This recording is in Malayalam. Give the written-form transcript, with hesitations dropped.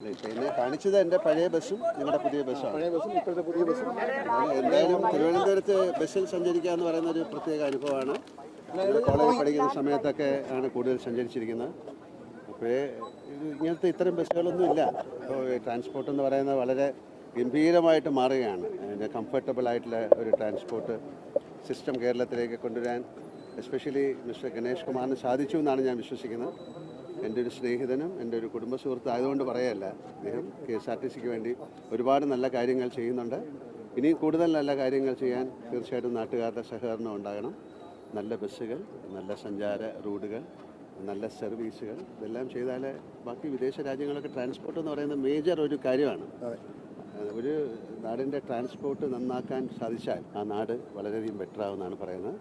എന്നെ കാണിച്ചത് എൻ്റെ പഴയ ബസ്സും നിങ്ങളുടെ പുതിയ ബസ്സാണ്. എന്തായാലും തിരുവനന്തപുരത്ത് ബസ്സിൽ സഞ്ചരിക്കുക എന്ന് പറയുന്ന ഒരു പ്രത്യേക അനുഭവമാണ്. കോളേജിൽ പഠിക്കുന്ന സമയത്തൊക്കെ ആണ് കൂടുതൽ സഞ്ചരിച്ചിരിക്കുന്നത്. അപ്പോൾ ഇങ്ങനത്തെ ഇത്തരം ബസ്സുകളൊന്നും ഇല്ല. അപ്പോൾ ട്രാൻസ്പോർട്ട് എന്ന് പറയുന്നത് വളരെ ഗംഭീരമായിട്ട് മാറുകയാണ്. അതിൻ്റെ കംഫർട്ടബിൾ ആയിട്ടുള്ള ഒരു ട്രാൻസ്പോർട്ട് സിസ്റ്റം കേരളത്തിലേക്ക് കൊണ്ടുവരാൻ എസ്പെഷ്യലി മിസ്റ്റർ ഗണേഷ് കുമാറിന് സാധിച്ചു എന്നാണ് ഞാൻ വിശ്വസിക്കുന്നത്. എൻ്റെ ഒരു സ്നേഹിതനും എൻ്റെ ഒരു കുടുംബ സുഹൃത്ത് ആയതുകൊണ്ട് പറയല്ല, അദ്ദേഹം KSRTCക്ക് വേണ്ടി ഒരുപാട് നല്ല കാര്യങ്ങൾ ചെയ്യുന്നുണ്ട്. ഇനിയും കൂടുതൽ നല്ല കാര്യങ്ങൾ ചെയ്യാൻ തീർച്ചയായിട്ടും നാട്ടുകാരുടെ സഹകരണം ഉണ്ടാകണം. നല്ല ബസ്സുകൾ, നല്ല സഞ്ചാര റൂട്ടുകൾ, നല്ല സർവീസുകൾ, ഇതെല്ലാം ചെയ്താൽ ബാക്കി വിദേശ രാജ്യങ്ങളൊക്കെ ട്രാൻസ്പോർട്ട് എന്ന് പറയുന്നത് മേജർ ഒരു കാര്യമാണ്. ഒരു നാടിൻ്റെ ട്രാൻസ്പോർട്ട് നന്നാക്കാൻ സാധിച്ചാൽ ആ നാട് വളരെയധികം ബെറ്റർ ആവുമെന്നാണ് പറയുന്നത്.